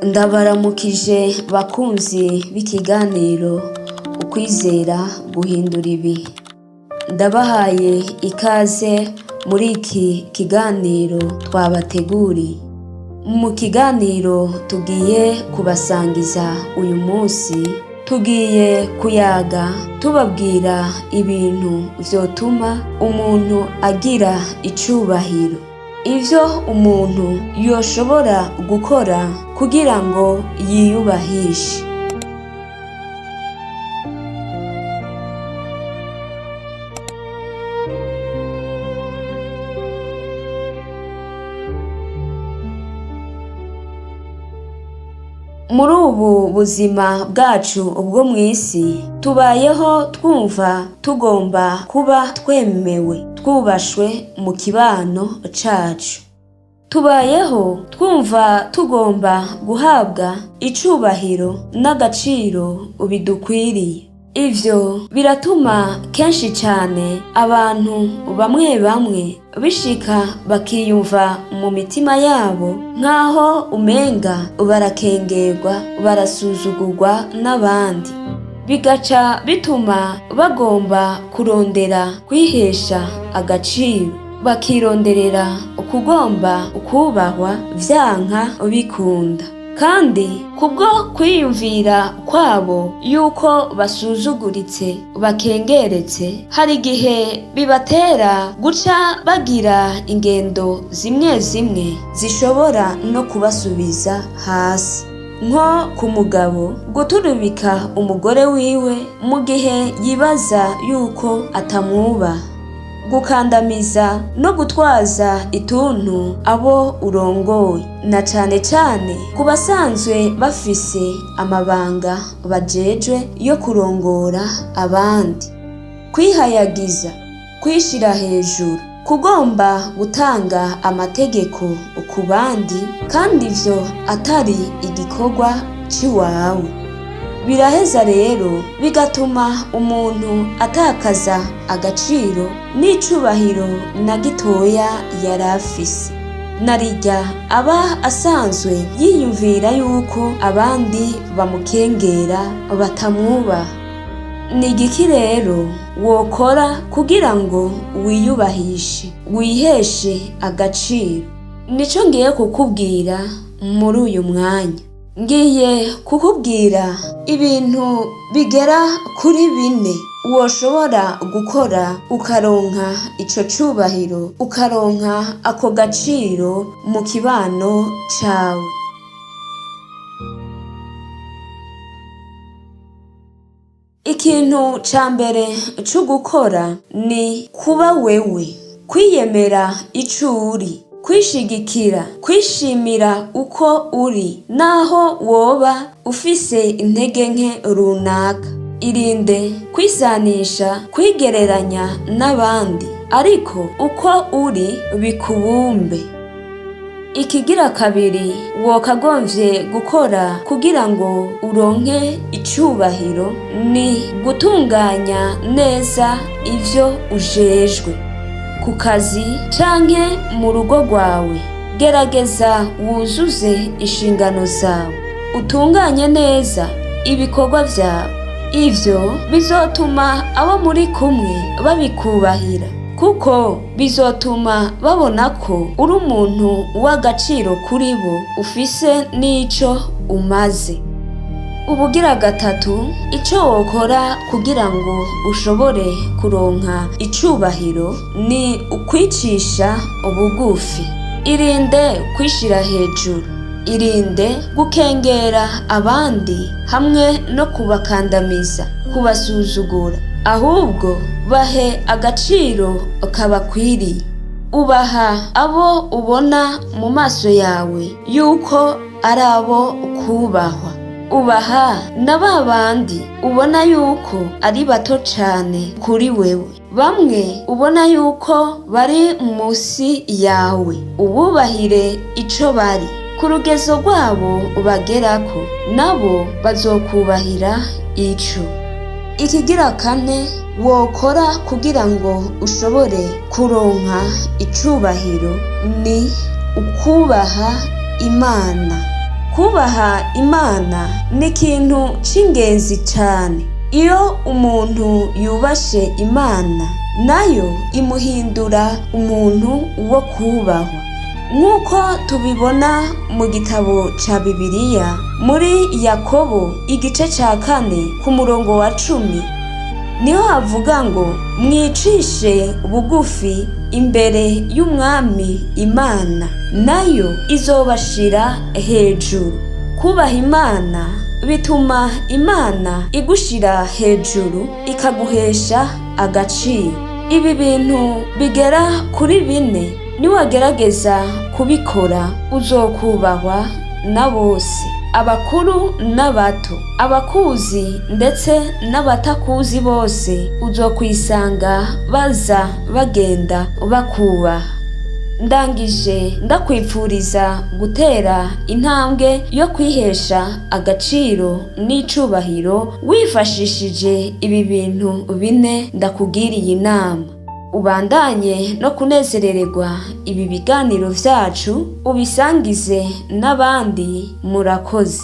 Ndabaramukije bakunzi b'ikiganiro ukwizera guhindura ibihe. Ndabahaye ikaze muri iki kiganiro twabateguriye. Mu kiganiro tugiye kubasangiza uyu munsi, tugiye kuyaga tubabwira ibintu vyotuma umuntu agira icubahiro. Ivyo umuntu yoshobora gukora kugira ngo yiyubahishe. Muri ubu buzima bwacu ubwo mwisi, tubayeho twumva tugomba kuba twemewe, twubashwe mu kibano cacu. Tubayeho twumva tugomba guhabwa icubahiro n'agaciro bidukwiriye. Ivyo biratuma kenshi cane abantu bamwe bamwe bishika bakiyumva mu mitima yabo nk'aho umenga barakengerwa, barasuzugurwa n'abandi. Bigaca bituma bagomba kurondera kwihesha agaciro, bakironderera ukugomba ukubahwa vyanka bikunda. Kandi kubwo kwiyumvira kwabo yuko basuzuguritse, bakengeretse, hari igihe bibatera guca bagira ingendo zimwe zimwe zishobora no kubasubiza hasi. Nko ku mugabo guturubika umugore wiwe mu gihe yibaza yuko atamwubaha, gukandamiza no gutwaza ituntu abo urongoye, na cane cane ku basanzwe bafise amabanga bajejwe yo kurongora abandi. Kwihayagiza, kwishira hejuru, kugomba gutanga amategeko ku bandi kandi ivyo atari igikorwa ciwawe. Biraheza rero bigatuma umuntu atakaza agaciro n'icubahiro na gitoya yari afise, narirya aba asanzwe yiyumvira yuko abandi bamukengera, batamwubaha. Ni igiki rero wokora kugira ngo wiyubahishe, wiheshe agaciro? Nico ngiye kukubwira muri uyu mwanya. Ngiye kukubwira ibintu bigera kuri 4 woshobora gukora ukaronka ico cubahiro, ukaronka ako gaciro mu kibano cawe. Ikintu ca mbere co gukora ni kuba wewe, kwiyemera ico uri, kwishigikira, kwishimira uko uri naho woba ufise intege nke runaka. Irinde kwisanisha, kwigereranya n'abandi, ariko uko uri bikubumbe. Ikigira kabiri wokagomvye gukora kugira ngo uronke icubahiro ni gutunganya neza ivyo ujejwe. Ku kazi canke mu rugo rwawe, gerageza wuzuze inshingano zawe, utunganye neza ibikorwa vyawe. Ivyo bizotuma abo muri kumwe babikubahira, kuko bizotuma babona ko uri umuntu w'agaciro kuri bo, ufise n'ico umaze. Ubugira gatatu, ico wokora kugira ngo ushobore kuronka icubahiro ni ukwicisha bugufi. Irinde kwishira hejuru, irinde gukengera abandi hamwe no kubakandamiza, kubasuzugura. Ahubwo bahe agaciro kabakwiriye. Ubaha abo ubona mu maso yawe yuko ari abo kubahwa. Ubaha na babandi ubona yuko ari bato cane kuri wewe, bamwe ubona yuko bari musi yawe. Ububahire ico bari, ku rugezo rwabo bagerako, nabo bazokubahira ico. Ikigira kane wokora kugira ngo ushobore kuronka icubahiro ni ukwubaha Imana. Kubaha Imana ni ikintu c'ingenzi cane. Iyo umuntu yubashe Imana, nayo imuhindura umuntu wo kubahwa. Nk'uko tubibona mu gitabo ca Bibiliya, muri Yakobo igice ca 4 ku murongo wa 10, niho havuga ngo mwicishe bugufi imbere y'Umwami Imana, nayo izobashira hejuru. Kubaha Imana bituma Imana igushira hejuru, ikaguhesha agaciro. Ibi bintu bigera kuri 4 niwagerageza kubikora uzokubahwa na bose, abakuru n'abato, abakuzi ndetse n'abatakuzi bose uzokwisanga baza bagenda bakubaha. Ndangije ndakwipfuriza gutera intambwe yo kwihesha agaciro n'icubahiro wifashishije ibi bintu 4 ndakugiriye inama. Ubandanye no kunezerererwa ibi biganiro vyacu, ubisangize n'abandi. Murakoze.